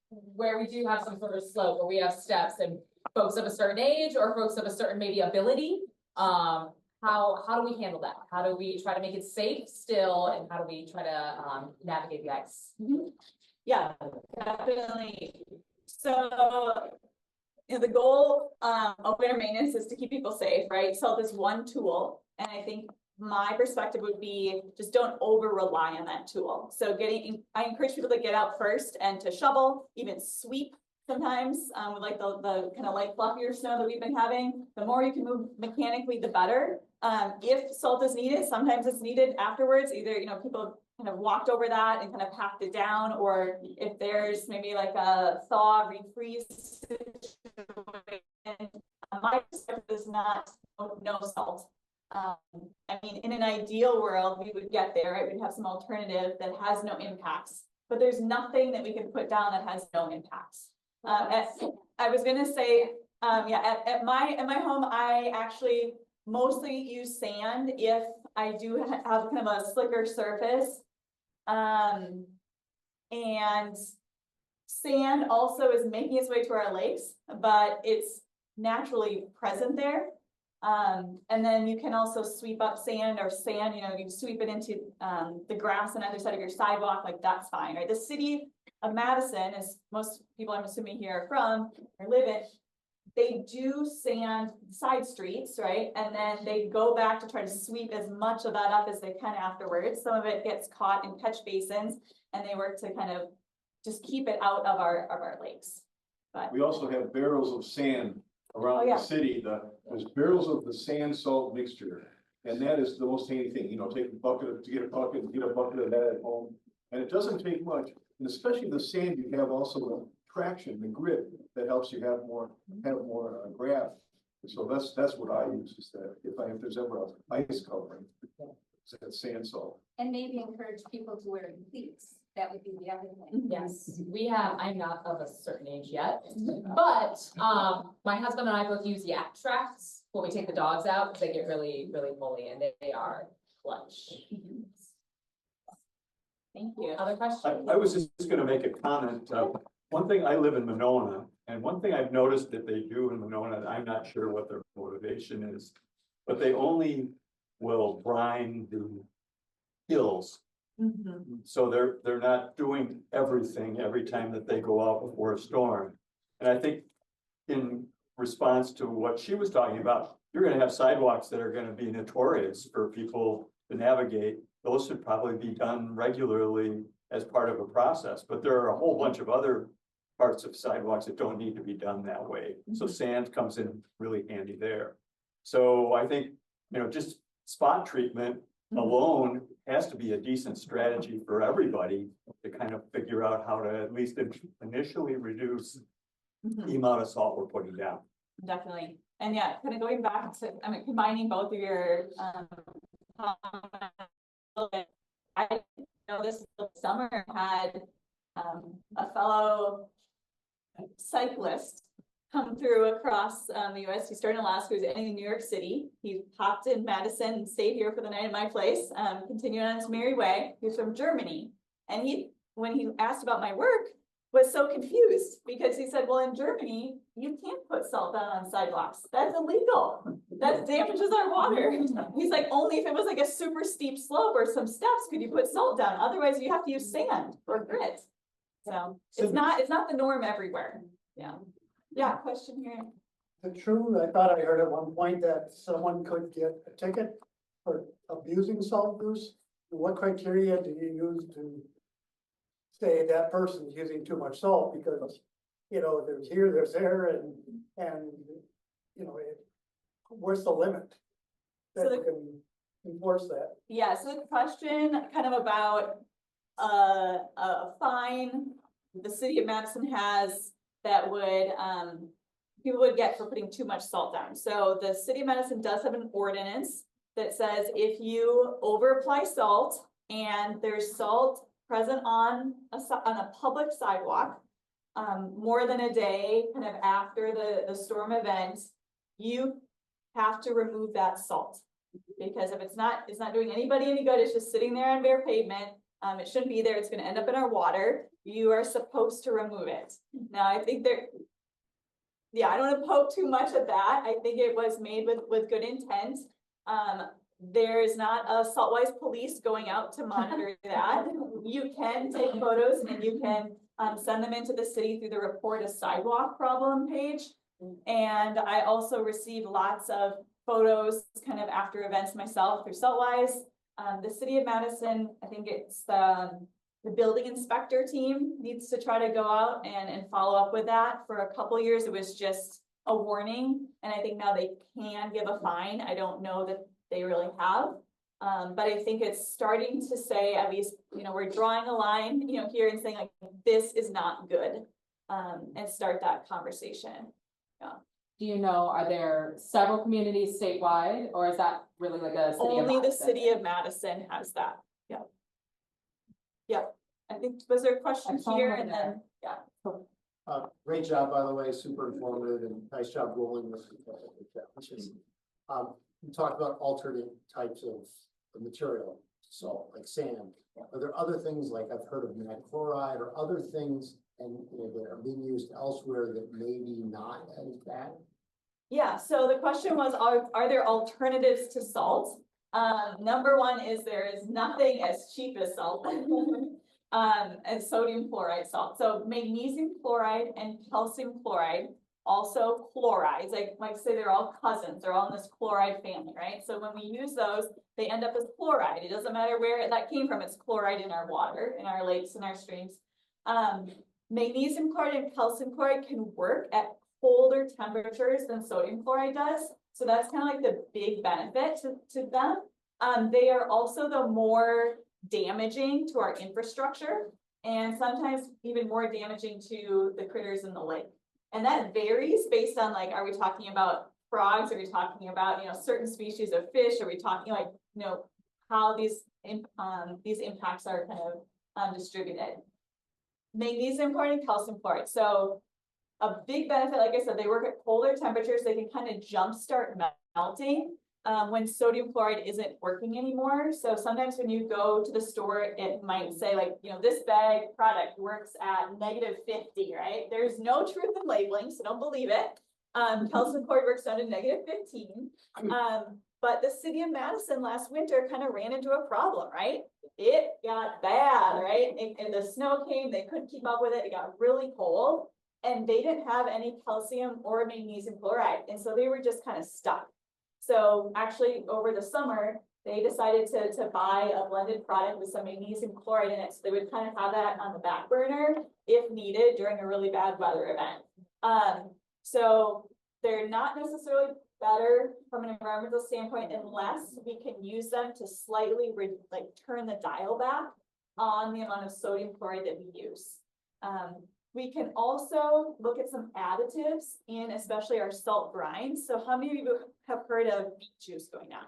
where we do have some sort of slope, where we have steps and folks of a certain age or folks of a certain maybe ability? How do we handle that? How do we try to make it safe still, and how do we try to, navigate the ice? Yeah, definitely. So the goal of winter maintenance is to keep people safe, right? Salt is one tool. And I think my perspective would be just don't over rely on that tool. So I encourage people to get out first and to shovel, even sweep sometimes, with like the kind of light fluffier snow that we've been having. The more you can move mechanically, the better. If salt is needed, sometimes it's needed afterwards. Either, people kind of walked over that and kind of packed it down, or if there's maybe like a thaw, refreeze situation. My perspective is not no salt. I mean, in an ideal world, we would get there, right? We'd have some alternative that has no impacts, but there's nothing that we can put down that has no impacts. I was gonna say, at my home, I actually mostly use sand if I do have kind of a slicker surface. And sand also is making its way to our lakes, but it's naturally present there. And then you can also sweep up sand, you sweep it into the grass on either side of your sidewalk, like that's fine, right? The city of Madison, as most people I'm assuming here are from or live in, they do sand side streets, right? And then they go back to try to sweep as much of that up as they can afterwards. Some of it gets caught in catch basins, and they work to kind of just keep it out of our lakes. But we also have barrels of sand around the city. There's barrels of the sand salt mixture. And that is the most handy thing, take a bucket get a bucket of that at home. And it doesn't take much. And especially the sand, you have also the traction, the grip that helps you have more grab. So that's what I use, is that if there's ever an ice covering, it's that sand salt. And maybe encourage people to wear cleats. That would be the other thing. Yes, I'm not of a certain age yet, but, my husband and I both use yak tracks when we take the dogs out, because they get really, really woolly, and they are clutch. thank you. Other questions? I was just gonna make a comment. One thing, I live in Monona, and one thing I've noticed that they do in Monona, I'm not sure what their motivation is, but they only will brine the hills. So they're not doing everything every time that they go out before a storm. And I think in response to what she was talking about, you're gonna have sidewalks that are gonna be notorious for people to navigate. Those should probably be done regularly as part of a process, but there are a whole bunch of other parts of sidewalks that don't need to be done that way. So sand comes in really handy there. So I think, just spot treatment alone has to be a decent strategy for everybody to kind of figure out how to at least initially reduce the amount of salt we're putting down. Definitely. And yeah, kind of going back to, I mean, combining both of your, I know this summer had, a fellow cyclist come through across, the US. He started in Alaska, he was in New York City. He popped in Madison and stayed here for the night at my place, continued on his merry way. He was from Germany. And when he asked about my work, was so confused because he said, well, in Germany, you can't put salt down on sidewalks. That's illegal. That damages our water. He's like, only if it was like a super steep slope or some steps could you put salt down. Otherwise you have to use sand or grit. So it's not the norm everywhere. Yeah. Yeah, question here. Is it true? I thought I heard at one point that someone could get a ticket for abusing salt use. What criteria do you use to say that person's using too much salt? Because, there's here, there's there, and, where's the limit? That you can enforce that. Yeah, so the question kind of about a fine the city of Madison has that would people would get for putting too much salt down. So the city of Madison does have an ordinance that says if you over apply salt and there's salt present on a public sidewalk more than a day kind of after the storm event, you have to remove that salt. Because if it's not doing anybody any good, it's just sitting there on bare pavement. It shouldn't be there. It's going to end up in our water. You are supposed to remove it. Now, I think I don't want to poke too much at that. I think it was made with good intent. There is not a Saltwise police going out to monitor that. You can take photos and you can send them into the city through the report a sidewalk problem page. And I also receive lots of photos kind of after events myself through Saltwise. The city of Madison, I think it's the building inspector team needs to try to go out and follow up with that. For a couple of years, it was just a warning. And I think now they can give a fine. I don't know that they really have. But I think it's starting to say, at least, we're drawing a line, here and saying like, this is not good. And start that conversation. Yeah. Do you know, are there several communities statewide, or is that really like a city of Only the Madison? city of Madison has that. Yeah. Yeah. I think, was there a question here and then, yeah. Great job, by the way, super informative and nice job rolling this. You talked about alternate types of material, salt, like sand. Are there other things like I've heard of mag chloride or other things and that are being used elsewhere that maybe not as bad? Yeah, so the question was, are there alternatives to salt? Number one is there is nothing as cheap as salt. And sodium chloride salt. So magnesium chloride and calcium chloride, also chlorides, like say they're all cousins, they're all in this chloride family, right? So when we use those, they end up as chloride. It doesn't matter where that came from, it's chloride in our water, in our lakes, in our streams. Magnesium chloride and calcium chloride can work at colder temperatures than sodium chloride does. So that's kind of like the big benefit to them. They are also the more damaging to our infrastructure and sometimes even more damaging to the critters in the lake. And that varies based on like, are we talking about frogs? Are we talking about, certain species of fish? Are we talking like, how these impacts are kind of distributed? Magnesium chloride and calcium chloride. So a big benefit, like I said, they work at colder temperatures. They can kind of jumpstart melting when sodium chloride isn't working anymore. So sometimes when you go to the store, it might say like, this bag product works at -50, right? There's no truth in labeling, so don't believe it. Calcium chloride works down to -15. But the city of Madison last winter kind of ran into a problem, right? It got bad, right? And the snow came, they couldn't keep up with it. It got really cold and they didn't have any calcium or magnesium chloride. And so they were just kind of stuck. So actually over the summer, they decided to buy a blended product with some magnesium chloride in it, so they would kind of have that on the back burner if needed during a really bad weather event. So they're not necessarily better from an environmental standpoint unless we can use them to slightly turn the dial back on the amount of sodium chloride that we use. We can also look at some additives in especially our salt brines. So how many of you have heard of beet juice going on?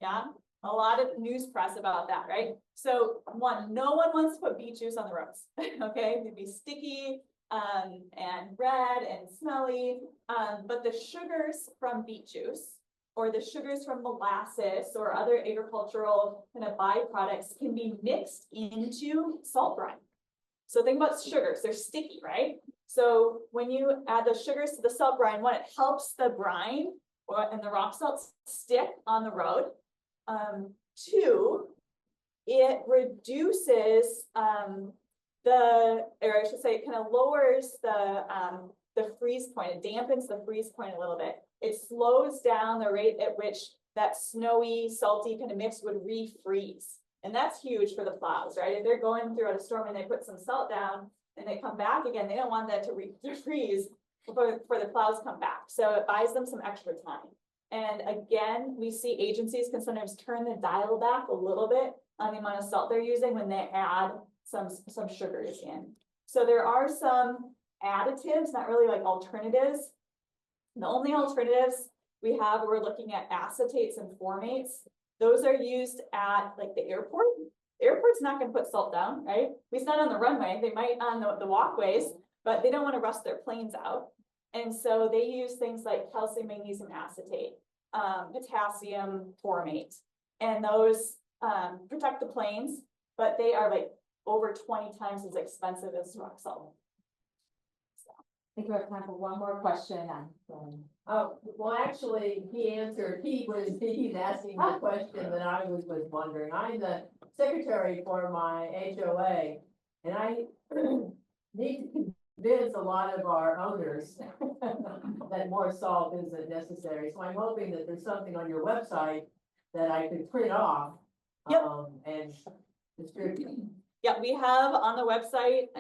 Yeah, a lot of news press about that, right? So one, no one wants to put beet juice on the roads, okay? It'd be sticky and red and smelly, but the sugars from beet juice or the sugars from molasses or other agricultural kind of byproducts can be mixed into salt brine. So think about sugars, they're sticky, right? So when you add those sugars to the salt brine, one, it helps the brine and the rock salts stick on the road. Two, it reduces or I should say, it kind of lowers the freeze point. It dampens the freeze point a little bit. It slows down the rate at which that snowy, salty kind of mix would refreeze. And that's huge for the plows, right? If they're going through a storm and they put some salt down and they come back again, they don't want that to freeze before the plows come back. So it buys them some extra time. And again, we see agencies can sometimes turn the dial back a little bit on the amount of salt they're using when they add some sugars in. So there are some additives, not really like alternatives. The only alternatives we have, we're looking at acetates and formates. Those are used at like the airport. The airport's not going to put salt down, right? We stand on the runway, they might on the walkways, but they don't want to rust their planes out. And so they use things like calcium magnesium acetate, potassium formate, and those protect the planes, but they are like over 20 times as expensive as rock salt. I think we have time for one more question. Oh, well, actually, he's asking the question that I was wondering. I'm the secretary for my HOA, and I need to convince a lot of our owners that more salt isn't necessary. So I'm hoping that there's something on your website that I could print off and distribute. Yeah, we have on the website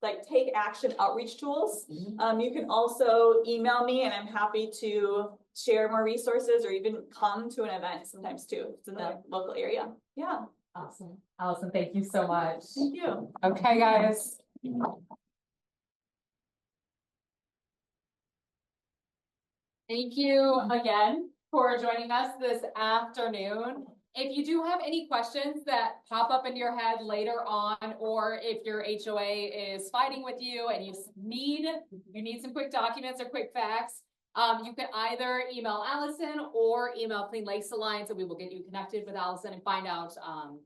like take action outreach tools. You can also email me and I'm happy to share more resources or even come to an event sometimes too. It's in the local area. Yeah. Awesome. Allison, thank you so much. Thank you. Okay, guys. Thank you again for joining us this afternoon. If you do have any questions that pop up in your head later on, or if your HOA is fighting with you and you need some quick documents or quick facts, you can either email Allison or email Clean Lakes Alliance, and we will get you connected with Allison and find out,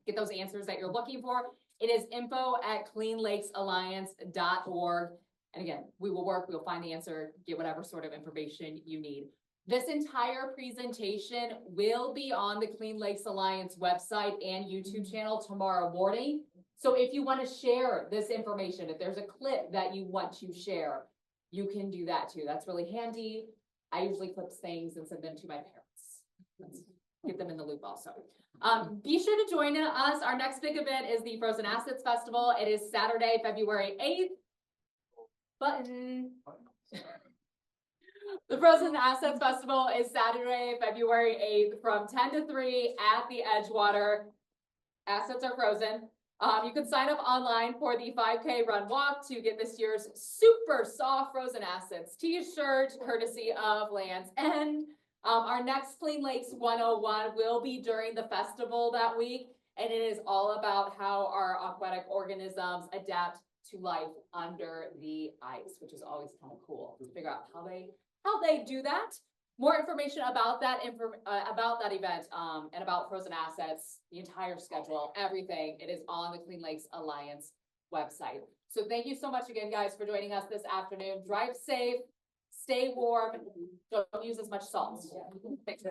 get those answers that you're looking for. It is info@cleanlakesalliance.org. And again, we'll find the answer, get whatever sort of information you need. This entire presentation will be on the Clean Lakes Alliance website and YouTube channel tomorrow morning. So if you want to share this information, if there's a clip that you want to share, you can do that too. That's really handy. I usually clip things and send them to my parents. Let's get them in the loop also. Be sure to join us. Our next big event is the Frozen Assets Festival. It is Saturday, February 8th. The Frozen Assets Festival is Saturday, February 8th from 10 to 3 at the Edgewater. Assets are frozen. You can sign up online for the 5K run walk to get this year's super soft Frozen Assets t-shirt courtesy of Land's End. Our next Clean Lakes 101 will be during the festival that week, and it is all about how our aquatic organisms adapt to life under the ice, which is always kind of cool to figure out how they do that. More information about that event and about Frozen Assets, the entire schedule, everything, it is on the Clean Lakes Alliance website. So thank you so much again, guys, for joining us this afternoon. Drive safe, stay warm, don't use as much salt. Thanks.